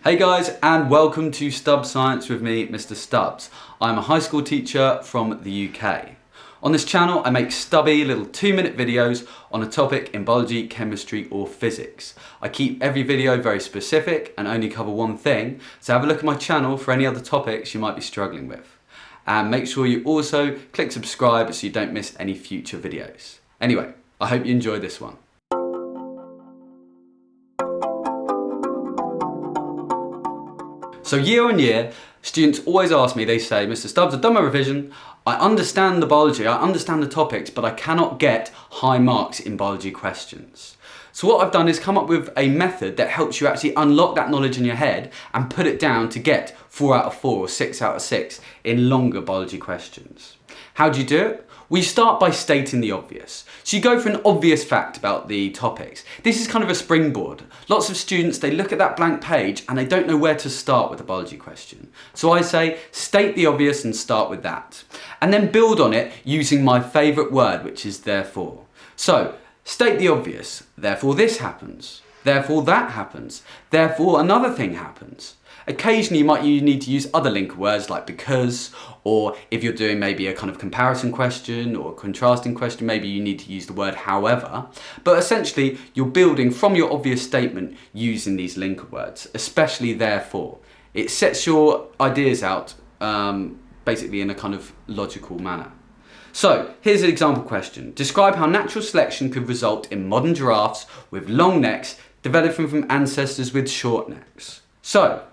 Hey guys, and welcome to Stubs Science with me, Mr. Stubbs. I'm a high school teacher from the UK. On this channel, I make stubby little 2-minute videos on a topic in biology, chemistry, or physics. I keep every video very specific and only cover one thing, so have a look at my channel for any other topics you might be struggling with. And make sure you also click subscribe so you don't miss any future videos. Anyway, I hope you enjoyed this one. So year on year, students always ask me, they say, Mr. Stubbs, I've done my revision, I understand the biology, I understand the topics, but I cannot get high marks in biology questions. So what I've done is come up with a method that helps you actually unlock that knowledge in your head and put it down to get 4 out of 4 or 6 out of 6 in longer biology questions. How do you do it? We start by stating the obvious. So you go for an obvious fact about the topics. This is kind of a springboard. Lots of students, they look at that blank page and they don't know where to start with a biology question. So I say, state the obvious and start with that. And then build on it using my favourite word, which is therefore. So, state the obvious. Therefore this happens. Therefore that happens. Therefore another thing happens. Occasionally you need to use other link words like because, or if you're doing maybe a kind of comparison question or a contrasting question, maybe you need to use the word however. But essentially you're building from your obvious statement using these link words, especially therefore. It sets your ideas out basically in a kind of logical manner. So here's an example question. Describe how natural selection could result in modern giraffes with long necks developing from ancestors with short necks. So,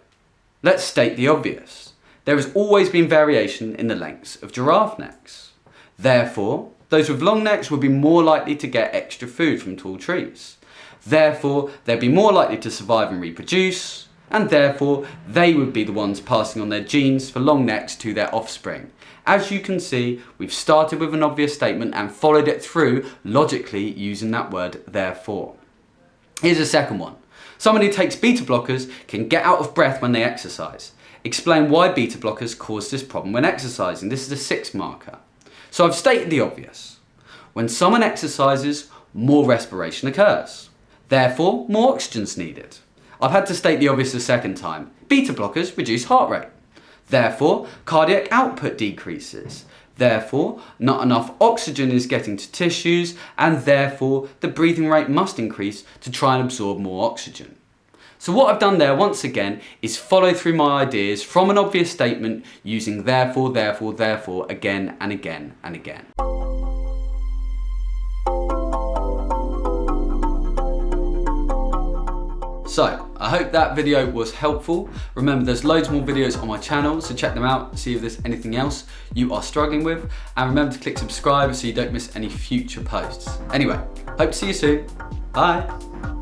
let's state the obvious. There has always been variation in the lengths of giraffe necks. Therefore, those with long necks would be more likely to get extra food from tall trees. Therefore, they'd be more likely to survive and reproduce, and therefore, they would be the ones passing on their genes for long necks to their offspring. As you can see, we've started with an obvious statement and followed it through logically using that word therefore. Here's a second one. Someone who takes beta blockers can get out of breath when they exercise. Explain why beta blockers cause this problem when exercising. This is a 6 marker. So I've stated the obvious. When someone exercises, more respiration occurs. Therefore, more oxygen's needed. I've had to state the obvious a second time. Beta blockers reduce heart rate. Therefore, cardiac output decreases. Therefore, not enough oxygen is getting to tissues, and therefore the breathing rate must increase to try and absorb more oxygen. So what I've done there once again is follow through my ideas from an obvious statement using therefore, therefore, therefore again and again and again. So, I hope that video was helpful. Remember, there's loads more videos on my channel, so check them out, see if there's anything else you are struggling with. And remember to click subscribe so you don't miss any future posts. Anyway, hope to see you soon. Bye.